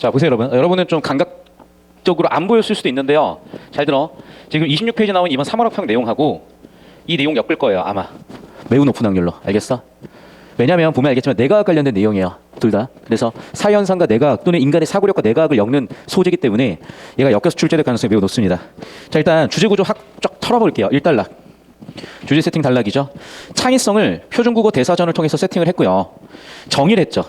자, 보세요, 여러분. 여러분은 좀 감각적으로 안 보였을 수도 있는데요. 잘 들어. 지금 26페이지 나온 이번 3월학평 내용하고 이 내용 엮을 거예요, 아마. 매우 높은 확률로. 알겠어? 왜냐면 보면 알겠지만 내과학 관련된 내용이에요. 둘 다. 그래서 사현상과 내과학 또는 인간의 사고력과 내과학을 엮는 소재이기 때문에 얘가 엮여서 출제될 가능성이 매우 높습니다. 자, 일단 주제구조 쫙 털어볼게요. 1단락. 주제 세팅 단락이죠. 창의성을 표준국어 대사전을 통해서 세팅을 했고요. 정의를 했죠.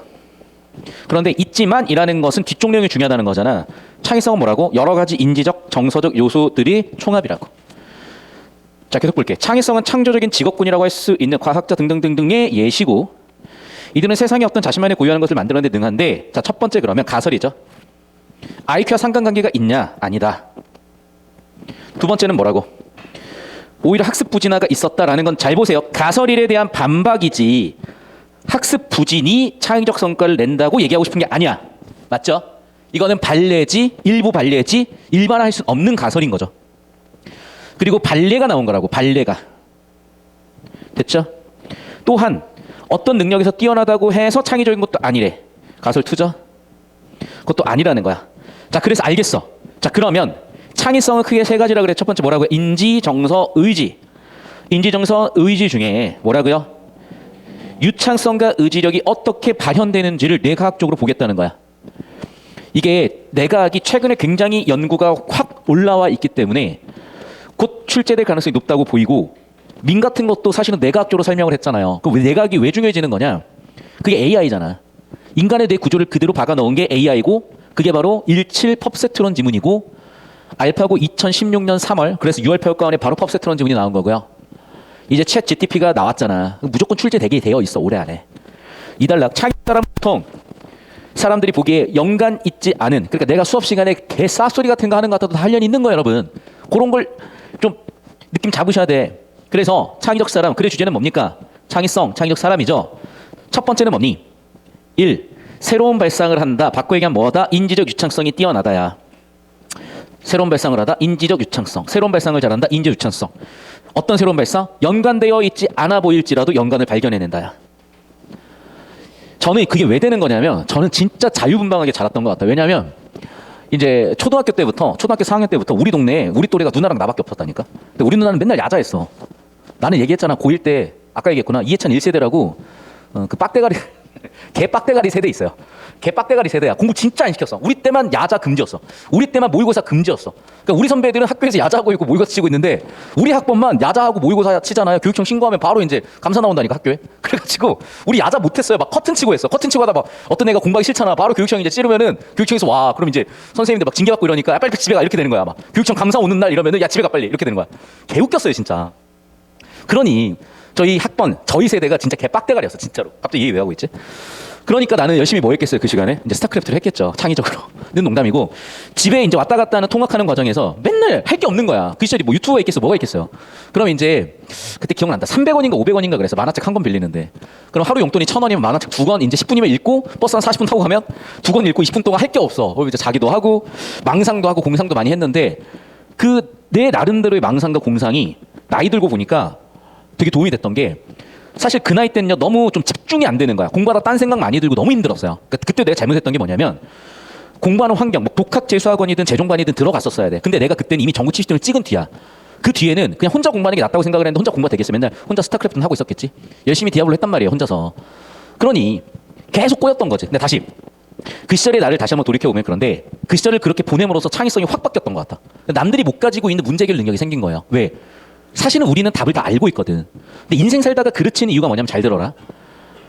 그런데 있지만이라는 것은 뒤쪽 내용이 중요하다는 거잖아. 창의성은 뭐라고? 여러 가지 인지적, 정서적 요소들이 총합이라고. 자, 계속 볼게. 창의성은 창조적인 직업군이라고 할 수 있는 과학자 등등등등의 예시고, 이들은 세상에 어떤 자신만의 고유하는 것을 만들어내는 데 능한데, 자, 첫 번째 그러면 가설이죠. IQ와 상관관계가 있냐? 아니다. 두 번째는 뭐라고? 오히려 학습 부진화가 있었다라는 건 잘 보세요. 가설일에 대한 반박이지 학습 부진이 창의적 성과를 낸다고 얘기하고 싶은 게 아니야. 맞죠? 이거는 발레지, 일부 발레지 일반화할 수 없는 가설인 거죠. 그리고 발레가 나온 거라고. 발레가. 됐죠? 또한 어떤 능력에서 뛰어나다고 해서 창의적인 것도 아니래. 가설 투죠? 그것도 아니라는 거야. 자, 그래서 알겠어. 자, 그러면 창의성은 크게 세 가지라 그래. 첫 번째 뭐라고요? 인지, 정서, 의지. 인지, 정서, 의지 중에 뭐라고요? 유창성과 의지력이 어떻게 발현되는지를 뇌과학적으로 보겠다는 거야. 이게 뇌과학이 최근에 굉장히 연구가 확 올라와 있기 때문에 곧 출제될 가능성이 높다고 보이고, 민 같은 것도 사실은 뇌과학적으로 설명을 했잖아요. 그럼 뇌과학이 왜 중요해지는 거냐? 그게 AI잖아. 인간의 뇌 구조를 그대로 박아 넣은 게 AI고, 그게 바로 17 펍세트론 지문이고, 알파고 2016년 3월, 그래서 6월 평가원에 바로 펍세트론 지문이 나온 거고요. 이제 챗 GTP가 나왔잖아. 무조건 출제되게 되어 있어, 올해 안에. 이단락, 창의 사람 보통 사람들이 보기에 연관 있지 않은, 그러니까 내가 수업 시간에 개 쌉소리 같은 거 하는 것 같아도 관련이 있는 거야, 여러분. 그런 걸 좀 느낌 잡으셔야 돼. 그래서 창의적 사람, 글의 주제는 뭡니까? 창의성, 창의적 사람이죠. 첫 번째는 뭐니? 1. 새로운 발상을 한다. 바꿔 얘기하면 뭐다? 인지적 유창성이 뛰어나다야. 새로운 발상을 하다. 인지적 유창성. 새로운 발상을 잘한다. 인지적 유창성. 어떤 새로운 발상? 연관되어 있지 않아 보일지라도 연관을 발견해낸다야. 저는 그게 왜 되는 거냐면, 저는 진짜 자유분방하게 자랐던 것 같아요. 왜냐하면 이제 초등학교 때부터, 초등학교 4학년 때부터 우리 동네에 우리 또래가 누나랑 나밖에 없었다니까. 근데 우리 누나는 맨날 야자했어. 나는 얘기했잖아. 고1 때 아까 얘기했구나. 이해찬 1세대라고 그 빡대가리 개 빡대가리 세대 있어요. 개 빡대가리 세대야. 공부 진짜 안 시켰어. 우리 때만 야자 금지였어. 우리 때만 모의고사 금지였어. 그러니까 우리 선배들은 학교에서 야자하고 있고 모의고사 치고 있는데, 우리 학번만 야자하고 모의고사 치잖아요. 교육청 신고하면 바로 이제 감사 나온다니까, 학교에. 그래가지고 우리 야자 못했어요. 막 커튼 치고 했어. 커튼 치고 하다 막 어떤 애가 공부하기 싫잖아. 바로 교육청 이제 찌르면은 교육청에서 와. 그럼 이제 선생님들 막 징계 받고 이러니까 빨리 집에 가 이렇게 되는 거야. 막 교육청 감사 오는 날 이러면은 야 집에 가 빨리 이렇게 되는 거야. 개 웃겼어요, 진짜. 그러니 저희 학번, 저희 세대가 진짜 개 빡대가리였어, 진짜로. 갑자기 얘기 왜 하고 있지? 그러니까 나는 열심히 뭐 했겠어요, 그 시간에? 이제 스타크래프트를 했겠죠, 창의적으로. 는 농담이고, 집에 이제 왔다 갔다 하는 통학하는 과정에서 맨날 할 게 없는 거야. 그 시절이 뭐 유튜브가 있겠어, 뭐가 있겠어요. 그럼 이제 그때 기억난다. 300원인가 500원인가 그래서 만화책 한 권 빌리는데, 그럼 하루 용돈이 1,000원이면 만화책 2권 이제 10분이면 읽고 버스 한 40분 타고 가면 2권 읽고 20분 동안 할 게 없어. 그럼 이제 자기도 하고 망상도 하고 공상도 많이 했는데, 그 내 나름대로의 망상과 공상이 나이 들고 보니까 되게 도움이 됐던 게, 사실 그 나이 때는요 너무 좀 집중이 안 되는 거야. 공부하다 딴 생각 많이 들고 너무 힘들었어요. 그러니까 그때 내가 잘못했던 게 뭐냐면, 공부하는 환경, 뭐 독학재수학원이든 재종반이든 들어갔었어야 돼. 근데 내가 그때는 이미 전국 70등을 찍은 뒤야. 그 뒤에는 그냥 혼자 공부하는 게 낫다고 생각을 했는데, 혼자 공부가 되겠어. 맨날 혼자 스타크래프트는 하고 있었겠지. 열심히 디아블로 했단 말이에요, 혼자서. 그러니 계속 꼬였던 거지. 근데 다시 그 시절의 나를 다시 한번 돌이켜보면, 그런데 그 시절을 그렇게 보냄으로써 창의성이 확 바뀌었던 것 같아. 남들이 못 가지고 있는 문제 해결 능력이 생긴 거예요. 왜? 사실은 우리는 답을 다 알고 있거든. 근데 인생 살다가 그르치는 이유가 뭐냐면, 잘 들어라.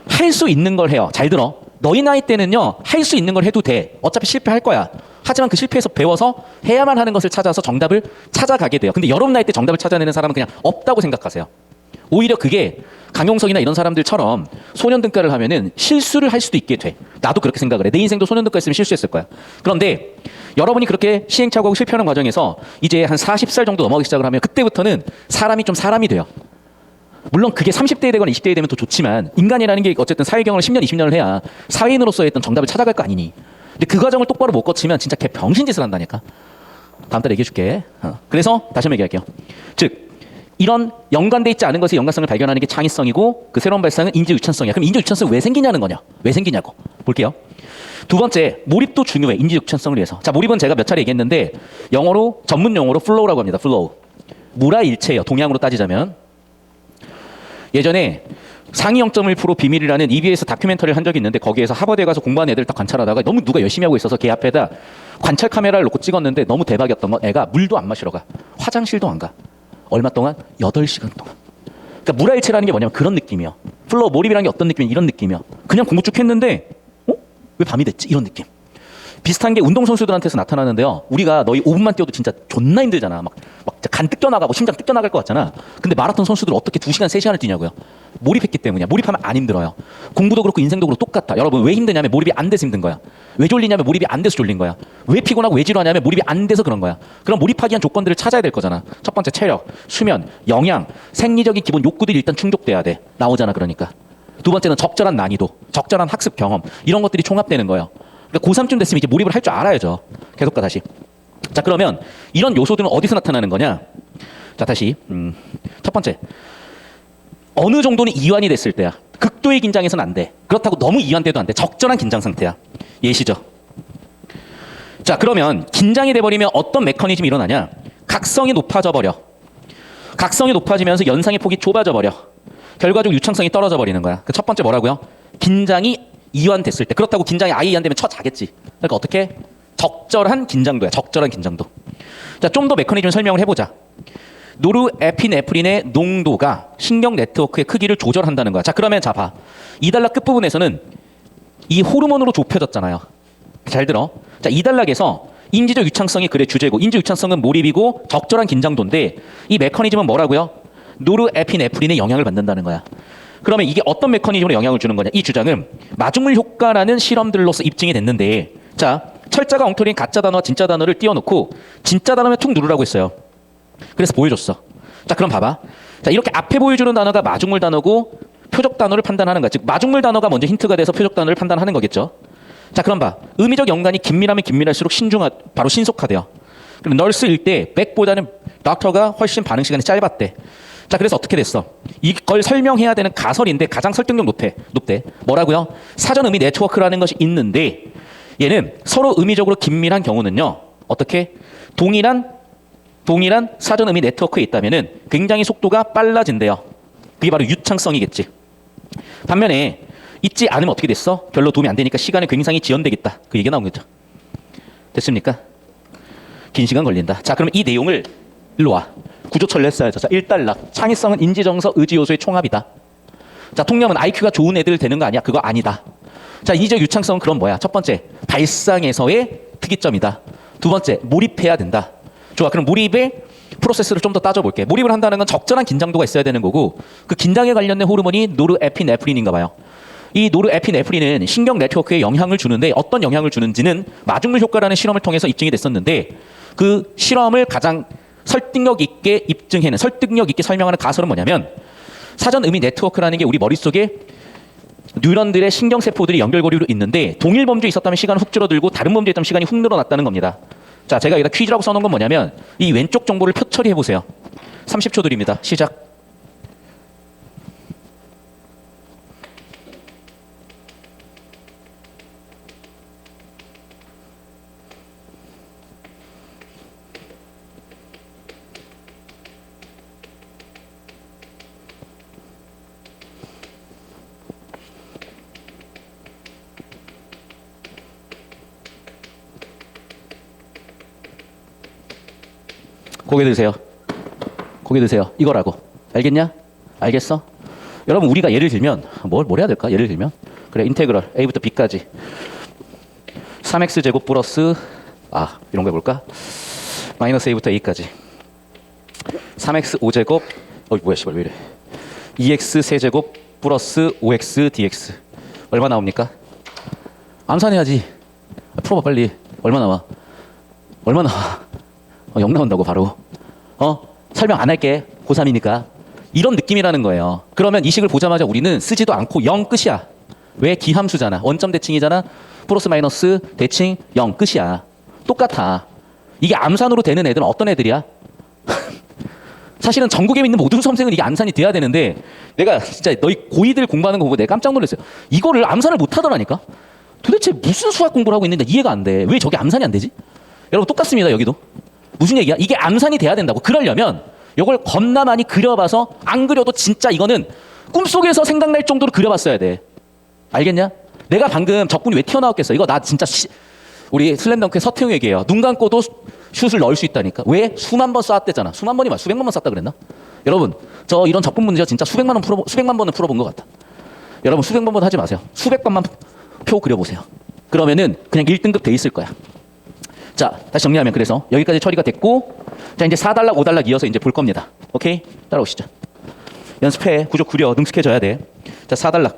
할 수 있는 걸 해요. 잘 들어. 너희 나이 때는요, 할 수 있는 걸 해도 돼. 어차피 실패할 거야. 하지만 그 실패에서 배워서 해야만 하는 것을 찾아서 정답을 찾아가게 돼요. 근데 여러분 나이 때 정답을 찾아내는 사람은 그냥 없다고 생각하세요. 오히려 그게 강용석이나 이런 사람들처럼 소년등과를 하면은 실수를 할 수도 있게 돼. 나도 그렇게 생각을 해. 내 인생도 소년등과 했으면 실수했을 거야. 그런데 여러분이 그렇게 시행착오하고 실패하는 과정에서 이제 한 40살 정도 넘어가기 시작을 하면, 그때부터는 사람이 좀 사람이 돼요. 물론 그게 30대에 되거나 20대에 되면 더 좋지만, 인간이라는 게 어쨌든 사회경험을 10년, 20년을 해야 사회인으로서의 어떤 정답을 찾아갈 거 아니니. 근데 그 과정을 똑바로 못 거치면 진짜 개 병신짓을 한다니까. 다음 달에 얘기해 줄게. 그래서 다시 한번 얘기할게요. 즉 이런 연관돼 있지 않은 것의 연관성을 발견하는 게 창의성이고 그 새로운 발상은 인지 유창성이야. 그럼 인지 유창성이 왜 생기냐는 거냐? 왜 생기냐고 볼게요. 두 번째, 몰입도 중요해. 인지 유창성을 위해서. 자, 몰입은 제가 몇 차례 얘기했는데 영어로 전문 용어로 플로우라고 합니다. 플로우. 물화일체예요. 동양으로 따지자면. 예전에 상위 0.1% 비밀이라는 EBS 다큐멘터리를 한 적이 있는데 거기에서 하버드에 가서 공부하는 애들 딱 관찰하다가 너무 누가 열심히 하고 있어서 걔 앞에다 관찰 카메라를 놓고 찍었는데 너무 대박이었던 건 애가 물도 안 마시러 가. 화장실도 안 가. 얼마 동안? 8시간 동안. 그러니까 물화일체라는 게 뭐냐면 그런 느낌이야. 플로우 몰입이라는 게 어떤 느낌이야? 이런 느낌이야. 그냥 공부 쭉 했는데 왜 밤이 됐지? 이런 느낌. 비슷한 게 운동선수들한테서 나타나는데요. 우리가 너희 5분만 뛰어도 진짜 존나 힘들잖아. 막 간 뜯겨나가고 심장 뜯겨나갈 것 같잖아. 근데 마라톤 선수들 어떻게 2시간, 3시간을 뛰냐고요. 몰입했기 때문이야. 몰입하면 안 힘들어요. 공부도 그렇고 인생도 그렇고 똑같아. 여러분 왜 힘드냐면 몰입이 안 돼서 힘든 거야. 왜 졸리냐면 몰입이 안 돼서 졸린 거야. 왜 피곤하고 왜 지루하냐면 몰입이 안 돼서 그런 거야. 그럼 몰입하기 위한 조건들을 찾아야 될 거잖아. 첫 번째 체력, 수면, 영양, 생리적인 기본 욕구들이 일단 충족돼야 돼. 나오잖아 그러니까. 두 번째는 적절한 난이도, 적절한 학습 경험 이런 것들이 총합되는 거예요. 그러니까 고3쯤 됐으면 이제 몰입을 할 줄 알아야죠. 계속 가 다시. 자 그러면 이런 요소들은 어디서 나타나는 거냐? 자 다시 첫 번째 어느 정도는 이완이 됐을 때야. 극도의 긴장해서는 안 돼. 그렇다고 너무 이완돼도 안 돼. 적절한 긴장 상태야. 예시죠. 자 그러면 긴장이 돼버리면 어떤 메커니즘이 일어나냐? 각성이 높아져 버려. 각성이 높아지면서 연상의 폭이 좁아져 버려. 결과적으로 유창성이 떨어져 버리는 거야. 그 첫 번째 뭐라고요? 긴장이 이완됐을 때. 그렇다고 긴장이 아예 이완되면 자겠지. 그러니까 어떻게? 적절한 긴장도야. 적절한 긴장도. 자, 좀 더 메커니즘 설명을 해보자. 노르에피네프린의 농도가 신경 네트워크의 크기를 조절한다는 거야. 자, 그러면 자 봐. 이단락 끝부분에서는 이 호르몬으로 좁혀졌잖아요. 잘 들어. 자, 이단락에서 인지적 유창성이 글의 주제고 인지 유창성은 몰입이고 적절한 긴장도인데 이 메커니즘은 뭐라고요? 노르에피네프린의 영향을 받는다는 거야. 그러면 이게 어떤 메커니즘으로 영향을 주는 거냐? 이 주장은 마중물 효과라는 실험들로서 입증이 됐는데 자, 철자가 엉터리인 가짜 단어와 진짜 단어를 띄워놓고 진짜 단어면 툭 누르라고 했어요. 그래서 보여줬어. 자, 그럼 봐봐. 자, 이렇게 앞에 보여주는 단어가 마중물 단어고 표적 단어를 판단하는 거야. 즉 마중물 단어가 먼저 힌트가 돼서 표적 단어를 판단하는 거겠죠. 자, 그럼 봐. 의미적 연관이 긴밀하면 긴밀할수록 바로 신속화돼요. 그럼 널스일 때 백보다는 닥터가 훨씬 반응 시간이 짧았대. 자, 그래서 어떻게 됐어? 이걸 설명해야 되는 가설인데 가장 설득력 높대. 뭐라고요? 사전 의미 네트워크라는 것이 있는데 얘는 서로 의미적으로 긴밀한 경우는요. 어떻게? 동일한 사전 의미 네트워크에 있다면은 굉장히 속도가 빨라진대요. 그게 바로 유창성이겠지. 반면에 있지 않으면 어떻게 됐어? 별로 도움이 안 되니까 시간이 굉장히 지연되겠다. 그 얘기가 나온 거죠. 됐습니까? 긴 시간 걸린다. 자, 그럼 이 내용을 일로 와. 구조처를 했어야죠. 자, 1단락. 창의성은 인지정서, 의지 요소의 총합이다. 자, 통념은 IQ가 좋은 애들 되는 거 아니야? 그거 아니다. 자, 인지적 유창성은 그럼 뭐야? 첫 번째, 발상에서의 특이점이다. 두 번째, 몰입해야 된다. 좋아, 그럼 몰입의 프로세스를 좀 더 따져볼게. 몰입을 한다는 건 적절한 긴장도가 있어야 되는 거고 그 긴장에 관련된 호르몬이 노르에피네프린인가 봐요. 이 노르에피네프린은 신경 네트워크에 영향을 주는데 어떤 영향을 주는지는 마중물 효과라는 실험을 통해서 입증이 됐었는데 그 실험을 가장 설득력 있게 설명하는 가설은 뭐냐면 사전 의미 네트워크라는 게 우리 머릿속에 뉴런들의 신경세포들이 연결고리로 있는데 동일 범주에 있었다면 시간은 훅 줄어들고 다른 범주에 있다면 시간이 훅 늘어났다는 겁니다. 자, 제가 여기다 퀴즈라고 써놓은 건 뭐냐면 이 왼쪽 정보를 표 처리해보세요. 30초 드립니다. 시작. 고개 드세요. 고개 드세요. 이거라고. 알겠냐? 알겠어? 여러분 우리가 예를 들면 뭘 해야 될까? 예를 들면 그래 인테그럴 a부터 b까지 3x 제곱 플러스 이런 거 해볼까? 마이너스 a부터 a까지 3x 5제곱 뭐야 씨발 왜 이래 2x 세제곱 플러스 5x dx 얼마 나옵니까? 암산해야지. 풀어봐 빨리. 얼마 나와? 0 나온다고 바로. 설명 안 할게. 고3이니까. 이런 느낌이라는 거예요. 그러면 이 식을 보자마자 우리는 쓰지도 않고 0 끝이야. 왜? 기함수잖아. 원점 대칭이잖아. 플러스 마이너스 대칭 0 끝이야. 똑같아. 이게 암산으로 되는 애들은 어떤 애들이야? 사실은 전국에 있는 모든 수험생은 이게 암산이 돼야 되는데 내가 진짜 너희 고2들 공부하는 거 보고 내가 깜짝 놀랐어요. 이거를 암산을 못 하더라니까. 도대체 무슨 수학 공부를 하고 있는데 이해가 안 돼. 왜 저게 암산이 안 되지? 여러분 똑같습니다. 여기도. 무슨 얘기야? 이게 암산이 돼야 된다고. 그러려면 이걸 겁나 많이 그려봐서 안 그려도 진짜 이거는 꿈속에서 생각날 정도로 그려봤어야 돼. 알겠냐? 내가 방금 적군이 왜 튀어나왔겠어? 이거 나 진짜 우리 슬램덩크의 서태웅 얘기예요. 눈 감고도 슛을 넣을 수 있다니까. 왜? 수만 번 쐈대잖아. 수만 번이 말 수백만 번 쐈다 그랬나? 여러분 저 이런 적분 문제 진짜 수백만 번은 풀어본 것 같다. 여러분 수백만 번 하지 마세요. 수백 번만 표 그려보세요. 그러면은 그냥 1등급 돼 있을 거야. 자 다시 정리하면 그래서 여기까지 처리가 됐고 자 이제 4단락 5단락 이어서 이제 볼 겁니다. 오케이? 따라오시죠. 연습해. 구조 구려. 능숙해져야 돼. 자 4단락.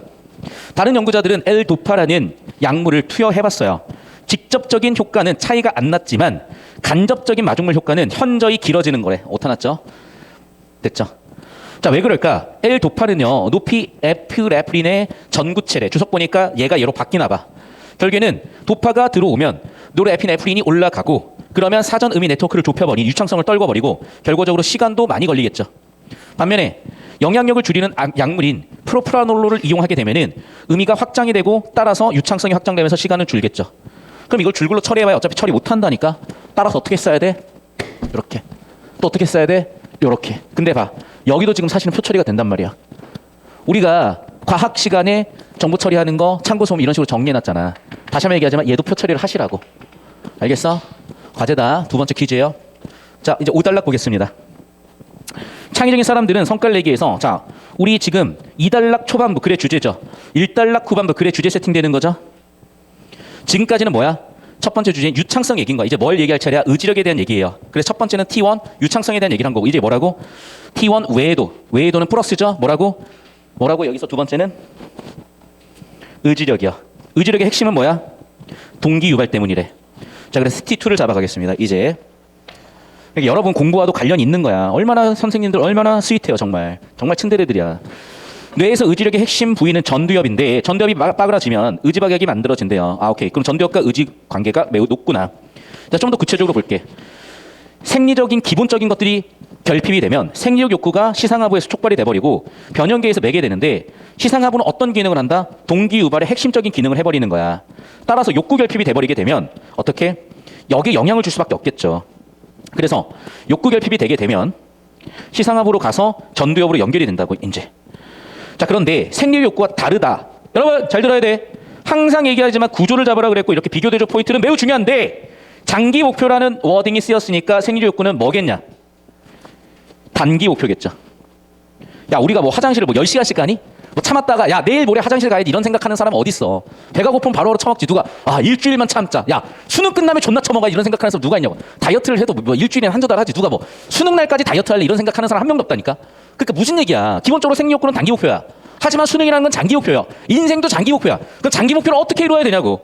다른 연구자들은 L-도파라는 약물을 투여해봤어요. 직접적인 효과는 차이가 안 났지만 간접적인 마중물 효과는 현저히 길어지는 거래. 오타 났죠? 됐죠? 자, 왜 그럴까? L-도파는요. 높이 에피레프린의 전구체래. 주석 보니까 얘가 얘로 바뀌나 봐. 결국에는 도파가 들어오면 노르에피네프린이 올라가고 그러면 사전 의미 네트워크를 좁혀버린 유창성을 떨궈버리고 결과적으로 시간도 많이 걸리겠죠. 반면에 영향력을 줄이는 약물인 프로프라놀로를 이용하게 되면은 의미가 확장이 되고 따라서 유창성이 확장되면서 시간은 줄겠죠. 그럼 이걸 줄글로 처리해봐야 어차피 처리 못한다니까. 따라서 어떻게 써야 돼? 이렇게. 또 어떻게 써야 돼? 이렇게. 근데 봐. 여기도 지금 사실은 표 처리가 된단 말이야. 우리가 과학 시간에 정보 처리하는 거 참고 소음 이런 식으로 정리해놨잖아. 다시 한번 얘기하지만 얘도 표 처리를 하시라고. 알겠어? 과제다. 두 번째 퀴즈예요. 자 이제 5단락 보겠습니다. 창의적인 사람들은 성과를 내기 위해서 자 우리 지금 2단락 초반부 글의 주제죠. 1단락 후반부 글의 주제 세팅되는 거죠. 지금까지는 뭐야? 첫 번째 주제는 유창성 얘기인 거야. 이제 뭘 얘기할 차례야? 의지력에 대한 얘기예요. 그래서 첫 번째는 T1 유창성에 대한 얘기를 한 거고 이제 뭐라고? T1 외에도는 플러스죠. 뭐라고 여기서 두 번째는 의지력이야. 의지력의 핵심은 뭐야? 동기 유발 때문이래. 자 그래서 T2를 잡아가겠습니다. 이제 여러분 공부와도 관련이 있는 거야. 얼마나 선생님들 얼마나 스윗해요. 정말 츤데레들이야. 뇌에서 의지력의 핵심 부위는 전두엽인데 전두엽이 빠그라지면 의지박약이 만들어진대요. 아 오케이. 그럼 전두엽과 의지 관계가 매우 높구나. 자, 좀 더 구체적으로 볼게. 생리적인 기본적인 것들이 결핍이 되면 생리적 욕구가 시상하부에서 촉발이 돼버리고 변형계에서 매게 되는데 시상하부는 어떤 기능을 한다? 동기 유발의 핵심적인 기능을 해버리는 거야. 따라서 욕구 결핍이 돼버리게 되면 어떻게? 여기에 영향을 줄 수밖에 없겠죠. 그래서 욕구 결핍이 되게 되면 시상하부로 가서 전두엽으로 연결이 된다고 이제. 자 그런데 생리 욕구와 다르다. 여러분 잘 들어야 돼. 항상 얘기하지만 구조를 잡으라 그랬고 이렇게 비교대조 포인트는 매우 중요한데 장기 목표라는 워딩이 쓰였으니까 생리 욕구는 뭐겠냐? 단기 목표겠죠. 야 우리가 뭐 화장실을 뭐 10시간씩 가니? 뭐 참았다가 야 내일 모레 화장실 가야지 이런 생각하는 사람 어디 있어? 배가 고프면 바로 처먹지. 누가 일주일만 참자. 야 수능 끝나면 존나 처먹어 이런 생각하는 사람 누가 있냐고. 다이어트를 해도 뭐 일주일에 한두 달 하지. 누가 뭐 수능 날까지 다이어트 할래 이런 생각하는 사람 한 명도 없다니까. 그러니까 무슨 얘기야? 기본적으로 생리 욕구는 단기 목표야. 하지만 수능이라는 건 장기 목표야. 인생도 장기 목표야. 그럼 장기 목표를 어떻게 이루어야 되냐고.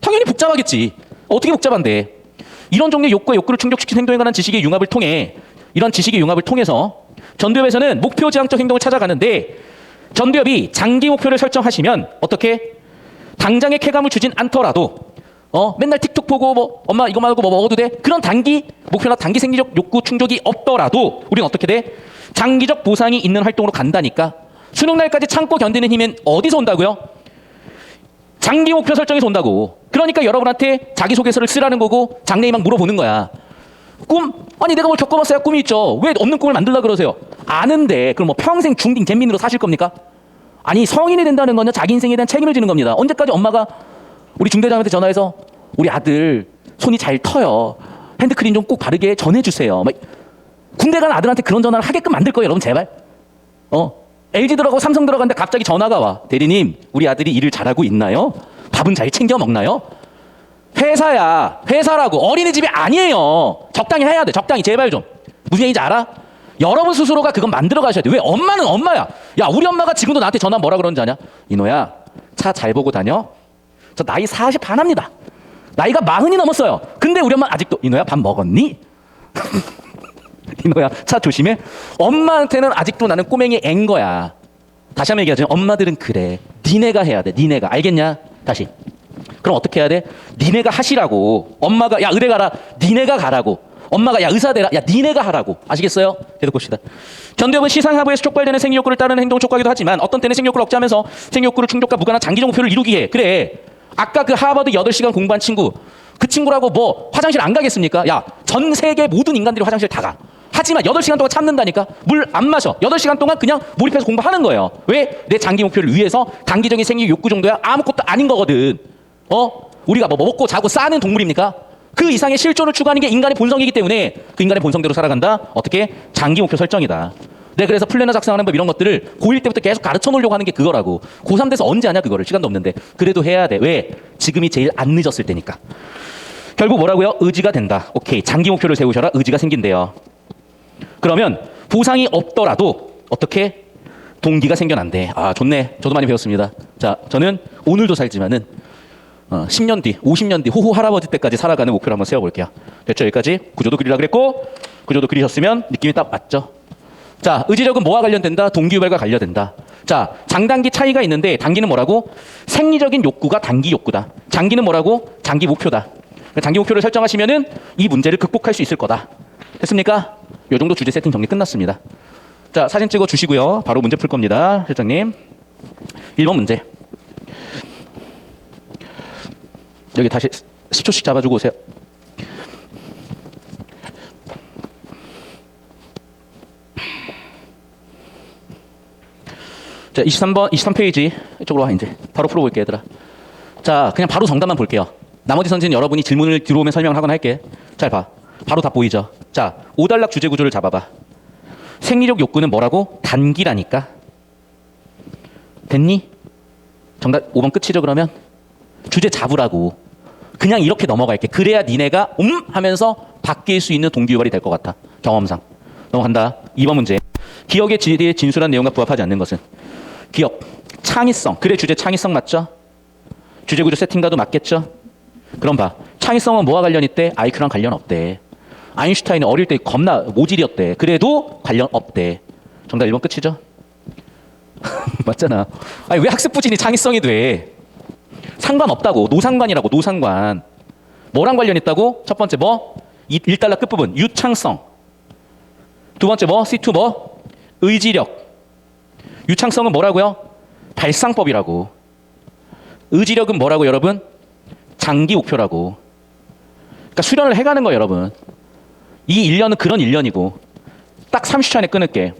당연히 복잡하겠지. 어떻게 복잡한데? 이런 종류의 욕구와 욕구를 충족시킨 행동에 관한 지식의 융합을 통해 이런 지식의 융합을 통해서 전두엽에서는 목표 지향적 행동을 찾아가는데 전두엽이 장기 목표를 설정하시면 어떻게? 당장의 쾌감을 주진 않더라도 맨날 틱톡 보고 뭐 엄마 이거 말고 뭐 먹어도 돼? 그런 단기 목표나 단기 생리적 욕구 충족이 없더라도 우리는 어떻게 돼? 장기적 보상이 있는 활동으로 간다니까. 수능 날까지 참고 견디는 힘은 어디서 온다고요? 장기 목표 설정에서 온다고. 그러니까 여러분한테 자기소개서를 쓰라는 거고 장래희망 물어보는 거야. 꿈? 아니 내가 뭘 겪어봤어야 꿈이 있죠. 왜 없는 꿈을 만들려고 그러세요? 아는데 그럼 뭐 평생 중딩 잼민으로 사실 겁니까? 아니 성인이 된다는 건요 자기 인생에 대한 책임을 지는 겁니다. 언제까지 엄마가 우리 중대장한테 전화해서 우리 아들 손이 잘 터요. 핸드크림 좀 꼭 바르게 전해주세요. 막 군대 간 아들한테 그런 전화를 하게끔 만들 거예요. 여러분 제발. LG 들어가고 삼성 들어갔는데 갑자기 전화가 와. 대리님 우리 아들이 일을 잘하고 있나요? 밥은 잘 챙겨 먹나요? 회사야. 회사라고. 어린이집이 아니에요. 적당히 해야 돼. 적당히. 제발 좀. 무슨 얘기인지 알아? 여러분 스스로가 그건 만들어 가셔야 돼. 왜? 엄마는 엄마야. 야 우리 엄마가 지금도 나한테 전화 뭐라 그러는지 아냐? 이노야 차 잘 보고 다녀. 저 나이 40 반합니다. 나이가 40이 넘었어요. 근데 우리 엄마 아직도 이노야 밥 먹었니? 이노야 차 조심해. 엄마한테는 아직도 나는 꼬맹이 앤 거야. 다시 한번 얘기하자면 엄마들은 그래. 니네가 해야 돼. 니네가. 알겠냐? 다시. 그럼 어떻게 해야 돼? 니네가 하시라고. 엄마가 야 의대 가라. 니네가 가라고. 엄마가 야 의사 되라. 야 니네가 하라고. 아시겠어요? 계속 봅시다. 견도엽은 시상하부에서 촉발되는 생리욕구를 따르는 행동을 촉구하기도 하지만 어떤 때는 생리욕구를 억제하면서 생리욕구를 충족과 무관한 장기적 목표를 이루기 위해 그래. 아까 그 하버드 8시간 공부한 친구 그 친구라고 뭐 화장실 안 가겠습니까? 야 전 세계 모든 인간들이 화장실 다 가. 하지만 8시간 동안 참는다니까? 물 안 마셔. 8시간 동안 그냥 몰입해서 공부하는 거예요. 왜? 내 장기 목표를 위해서 단기적인 생리 욕구 정도야 아무것도 아닌 거거든. 우리가 뭐 먹고 자고 싸는 동물입니까? 그 이상의 실존을 추구하는 게 인간의 본성이기 때문에 그 인간의 본성대로 살아간다. 어떻게? 장기 목표 설정이다. 네, 그래서 플래너 작성하는 법 이런 것들을 고1 때부터 계속 가르쳐 놓으려고 하는 게 그거라고. 고3 돼서 언제 하냐 그거를. 시간도 없는데. 그래도 해야 돼. 왜? 지금이 제일 안 늦었을 때니까. 결국 뭐라고요? 의지가 된다. 오케이. 장기 목표를 세우셔라. 의지가 생긴대요. 그러면 보상이 없더라도 어떻게? 동기가 생겨난대. 아 좋네. 저도 많이 배웠습니다. 자, 저는 오늘도 살지만은 10년 뒤, 50년 뒤 호호 할아버지 때까지 살아가는 목표를 한번 세워볼게요. 됐죠? 여기까지 구조도 그리라 그랬고 구조도 그리셨으면 느낌이 딱 맞죠? 자, 의지력은 뭐와 관련된다? 동기유발과 관련된다. 자, 장단기 차이가 있는데 단기는 뭐라고? 생리적인 욕구가 단기 욕구다. 장기는 뭐라고? 장기 목표다. 장기 목표를 설정하시면은 이 문제를 극복할 수 있을 거다. 됐습니까? 요 정도 주제 세팅 정리 끝났습니다. 자, 사진 찍어 주시고요. 바로 문제 풀 겁니다. 실장님. 1번 문제. 여기 다시 10초씩 잡아주고 오세요. 자, 23페이지 이쪽으로 와. 이제 바로 풀어볼게 얘들아. 자, 그냥 바로 정답만 볼게요. 나머지 선지는 여러분이 질문을 들어오면 설명을 하거나 할게. 잘 봐. 바로 답 보이죠? 자, 5단락 주제 구조를 잡아봐. 생리적 욕구는 뭐라고? 단기라니까. 됐니? 정답 5번 끝이죠 그러면? 주제 잡으라고. 그냥 이렇게 넘어갈게. 그래야 니네가 하면서 바뀔 수 있는 동기유발이 될 것 같아. 경험상. 넘어간다. 2번 문제. 기억의 지리에 진술한 내용과 부합하지 않는 것은? 기억. 창의성. 그래 주제 창의성 맞죠? 주제 구조 세팅과도 맞겠죠? 그럼 봐. 창의성은 뭐와 관련 있대? IQ랑 관련 없대. 아인슈타인은 어릴 때 겁나 모질이었대. 그래도 관련 없대. 정답 1번 끝이죠? 맞잖아. 아니 왜 학습 부진이 창의성이 돼? 상관없다고. 노상관이라고. 노상관. 뭐랑 관련 있다고? 첫 번째 뭐? 1달러 끝부분. 유창성. 두 번째 뭐? C2 뭐? 의지력. 유창성은 뭐라고요? 발상법이라고. 의지력은 뭐라고 여러분? 장기 목표라고. 그러니까 수련을 해가는 거예요 여러분. 이 1년은 그런 1년이고 딱 30초 안에 끊을게.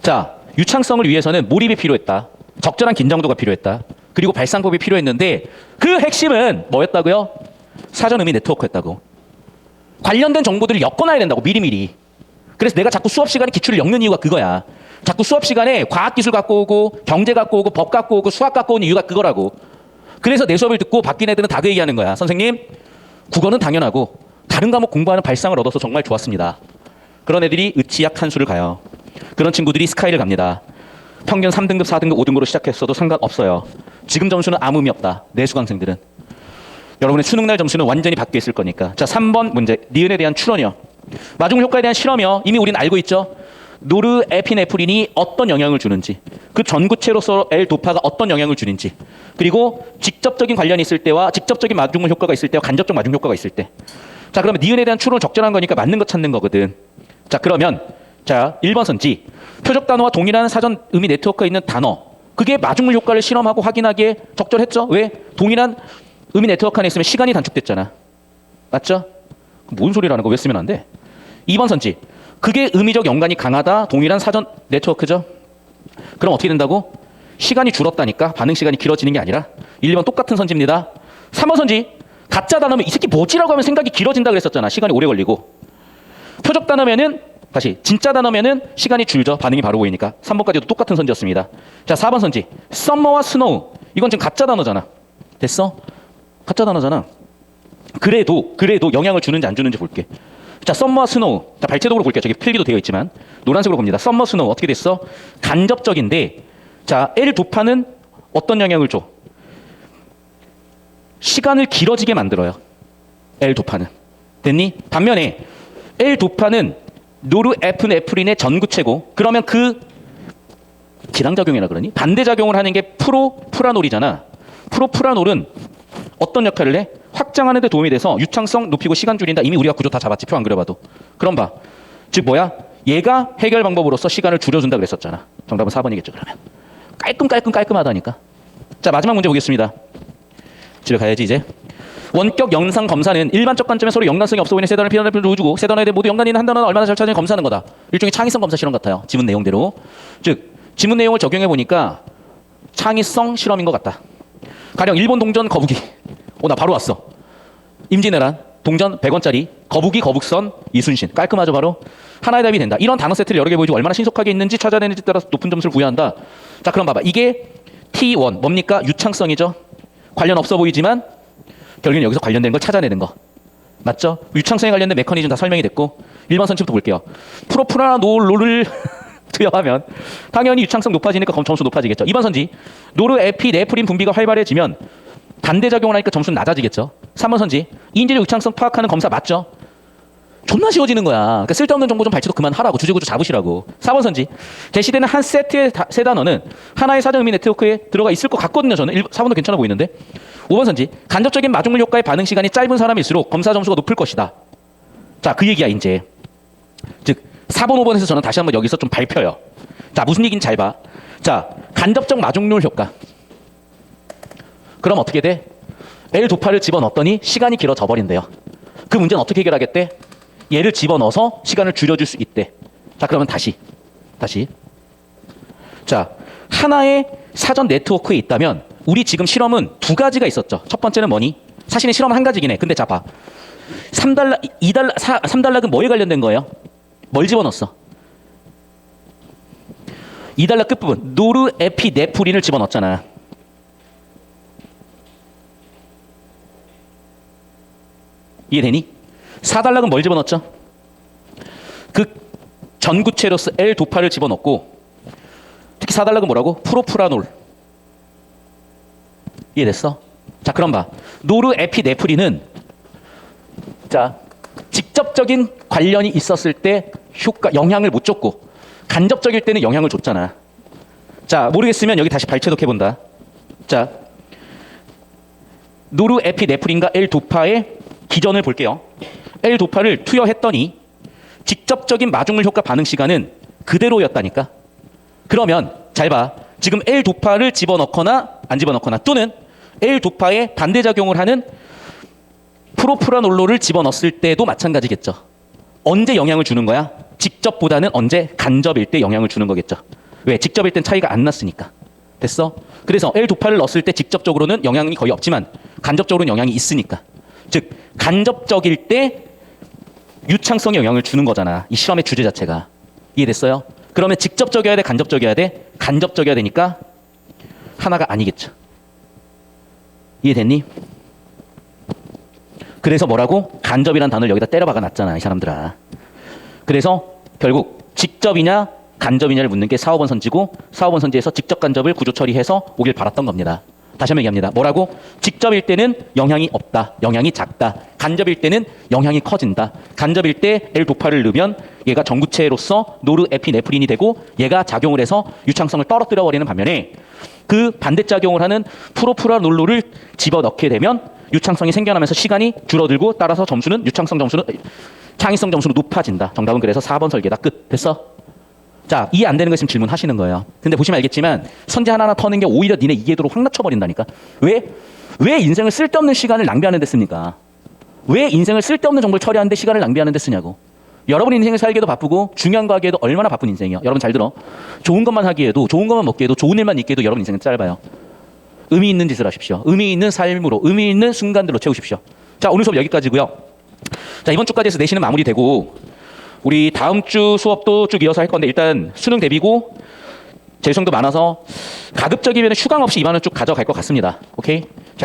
자, 유창성을 위해서는 몰입이 필요했다. 적절한 긴장도가 필요했다. 그리고 발상법이 필요했는데 그 핵심은 뭐였다고요? 사전 의미 네트워크였다고. 관련된 정보들을 엮어놔야 된다고 미리미리. 그래서 내가 자꾸 수업 시간에 기출을 엮는 이유가 그거야. 자꾸 수업 시간에 과학기술 갖고 오고 경제 갖고 오고 법 갖고 오고 수학 갖고 오는 이유가 그거라고. 그래서 내 수업을 듣고 바뀐 애들은 다 그 얘기하는 거야. 선생님, 국어는 당연하고 다른 과목 공부하는 발상을 얻어서 정말 좋았습니다. 그런 애들이 의치약 한수를 가요. 그런 친구들이 스카이를 갑니다. 평균 3등급, 4등급, 5등급으로 시작했어도 상관없어요. 지금 점수는 아무 의미 없다. 내수강생들은. 여러분의 수능날 점수는 완전히 바뀌어 있을 거니까. 자, 3번 문제. 니은에 대한 추론이요. 마중물 효과에 대한 실험이요. 이미 우리는 알고 있죠. 노르에피네프린이 어떤 영향을 주는지, 그 전구체로서 L도파가 어떤 영향을 주는지, 그리고 직접적인 관련이 있을 때와 직접적인 마중물 효과가 있을 때와 간접적 마중 효과가 있을 때. 자, 그러면 니은에 대한 추론 적절한 거니까 맞는 거 찾는 거거든. 자, 그러면 자 1번 선지. 표적 단어와 동일한 사전 의미 네트워크가 있는 단어. 그게 마중물 효과를 실험하고 확인하기에 적절했죠. 왜? 동일한 의미 네트워크 안에 있으면 시간이 단축됐잖아. 맞죠? 뭔 소리라는 거 왜 쓰면 안 돼? 2번 선지. 그게 의미적 연관이 강하다. 동일한 사전 네트워크죠. 그럼 어떻게 된다고? 시간이 줄었다니까. 반응 시간이 길어지는 게 아니라. 1번 똑같은 선지입니다. 3번 선지. 가짜 단어면 이 새끼 뭐지라고 하면 생각이 길어진다 그랬었잖아. 시간이 오래 걸리고. 표적 단어면은 다시 진짜 단어면은 시간이 줄죠. 반응이 바로 보이니까. 3번까지도 똑같은 선지였습니다. 자, 4번 선지. 썸머와 스노우. 이건 지금 가짜 단어잖아. 됐어? 가짜 단어잖아. 그래도 영향을 주는지 안 주는지 볼게. 자, 썸머와 스노우. 자, 발제도로 볼게요. 저기 필기도 되어 있지만 노란색으로 봅니다. 썸머 스노우 어떻게 됐어? 간접적인데, 자, L도파는 어떤 영향을 줘? 시간을 길어지게 만들어요. L도파는. 됐니? 반면에 L도파는 노르에피네프린의 전구체고, 그러면 그 기량작용이라 그러니? 반대작용을 하는 게 프로프라놀이잖아. 프로프라놀은 어떤 역할을 해? 확장하는 데 도움이 돼서 유창성 높이고 시간 줄인다. 이미 우리가 구조 다 잡았지. 표 안 그려봐도. 그럼 봐. 즉 뭐야? 얘가 해결 방법으로서 시간을 줄여준다 그랬었잖아. 정답은 4번이겠죠. 그러면. 깔끔하다니까. 자, 마지막 문제 보겠습니다. 집에 가야지 이제. 원격 영상 검사는 일반적 관점에 서로 연관성이 없어 보이는 세 단어를 피해를 주고 세 단어에 대해 모두 연관이 있는 한 단어는 얼마나 잘 찾는지 검사하는 거다. 일종의 창의성 검사 실험 같아요. 지문 내용대로. 즉 지문 내용을 적용해 보니까 창의성 실험인 것 같다. 가령 일본 동전 거북이. 나 바로 왔어. 임진왜란 동전 100원짜리 거북이 거북선 이순신. 깔끔하죠 바로. 하나의 답이 된다. 이런 단어 세트를 여러 개 보여주고 얼마나 신속하게 있는지 찾아내는지에 따라서 높은 점수를 부여한다. 자 그럼 봐봐. 이게 T1 뭡니까? 유창성이죠. 관련 없어 보이지만 결국엔 여기서 관련된 걸 찾아내는 거. 맞죠? 유창성에 관련된 메커니즘 다 설명이 됐고 1번 선치부터 볼게요. 프로프라놀을 투여하면 당연히 유창성 높아지니까 점수 높아지겠죠. 2번 선지. 노르에피네프린 분비가 활발해지면 반대작용을 하니까 점수는 낮아지겠죠. 3번 선지. 인지력 유창성 파악하는 검사 맞죠? 존나 쉬워지는 거야. 그러니까 쓸데없는 정보 좀 발치도 그만하라고. 주제구조 잡으시라고. 4번 선지. 제시되는 한 세트의 세 단어는 하나의 사전 의미 네트워크에 들어가 있을 것 같거든요. 저는 4번도 괜찮아 보이는데. 5번 선지. 간접적인 마중물 효과의 반응 시간이 짧은 사람일수록 검사 점수가 높을 것이다. 자, 그 얘기야 이제. 즉 4번, 5번에서 저는 다시 한번 여기서 좀 밟혀요. 자, 무슨 얘기인지 잘 봐. 자, 간접적 마중물 효과. 그럼 어떻게 돼? L-도파를 집어넣었더니 시간이 길어져 버린대요. 그 문제는 어떻게 해결하겠대? 얘를 집어넣어서 시간을 줄여줄 수 있대. 자, 그러면 다시. 자, 하나의 사전 네트워크에 있다면 우리 지금 실험은 두 가지가 있었죠. 첫 번째는 뭐니? 사실은 실험은 한 가지긴 해. 근데 자 봐. 3단락은 뭐에 관련된 거예요? 뭘 집어넣었어? 2단락 끝부분. 노르에피네프린을 집어넣었잖아. 이해되니? 4단락은 뭘 집어넣었죠? 그 전구체로서 L-도파를 집어넣고 특히 4단락은 뭐라고? 프로프라놀. 이해됐어? 자 그럼 봐. 노르에피네프린은 자 직접적인 관련이 있었을 때 영향을 못 줬고 간접적일 때는 영향을 줬잖아. 자 모르겠으면 여기 다시 발췌독해본다. 자 노르에피네프린과 L-도파의 기전을 볼게요. L-도파를 투여했더니 직접적인 마중물 효과 반응 시간은 그대로였다니까. 그러면 잘 봐. 지금 L-도파를 집어넣거나 안 집어넣거나 또는 L-도파에 반대작용을 하는 프로프라놀로를 집어넣었을 때도 마찬가지겠죠. 언제 영향을 주는 거야? 직접보다는 언제? 간접일 때 영향을 주는 거겠죠. 왜? 직접일 땐 차이가 안 났으니까. 됐어? 그래서 L-도파를 넣었을 때 직접적으로는 영향이 거의 없지만 간접적으로는 영향이 있으니까. 즉 간접적일 때 유창성에 영향을 주는 거잖아. 이 실험의 주제 자체가. 이해됐어요? 그러면 직접적이어야 돼? 간접적이어야 돼? 간접적이어야 되니까 하나가 아니겠죠. 이해됐니? 그래서 뭐라고? 간접이란 단어를 여기다 때려 박아놨잖아. 이 사람들아. 그래서 결국 직접이냐 간접이냐를 묻는 게 4, 5번 선지고 4, 5번 선지에서 직접 간접을 구조 처리해서 오길 바랐던 겁니다. 다시 한번 얘기합니다. 뭐라고? 직접일 때는 영향이 없다. 영향이 작다. 간접일 때는 영향이 커진다. 간접일 때 L-도파를 넣으면 얘가 전구체로서 노르에피네프린이 되고 얘가 작용을 해서 유창성을 떨어뜨려 버리는 반면에 그 반대작용을 하는 프로프라놀로를 집어넣게 되면 유창성이 생겨나면서 시간이 줄어들고 따라서 점수는 창의성 점수는 높아진다. 정답은 그래서 4번 설계다. 끝. 됐어? 자, 이해 안 되는 거 있으면 질문하시는 거예요. 근데 보시면 알겠지만 선제 하나하나 터는 게 오히려 니네 이해도를 확 낮춰버린다니까. 왜 인생을 쓸데없는 시간을 낭비하는 데 씁니까? 왜 인생을 쓸데없는 정보를 처리하는 데 시간을 낭비하는 데 쓰냐고. 여러분 인생을 살기에도 바쁘고 중요한 거 하기에도 얼마나 바쁜 인생이에요. 여러분 잘 들어. 좋은 것만 하기에도 좋은 것만 먹기에도 좋은 일만 있기에도 여러분 인생은 짧아요. 의미 있는 짓을 하십시오. 의미 있는 삶으로 의미 있는 순간들로 채우십시오. 자 오늘 수업 여기까지고요. 자 이번 주까지 해서 내신은 마무리되고 우리 다음 주 수업도 쭉 이어서 할 건데 일단 수능 대비고 재수생도 많아서 가급적이면 휴강 없이 2만 원 쭉 가져갈 것 같습니다. 오케이?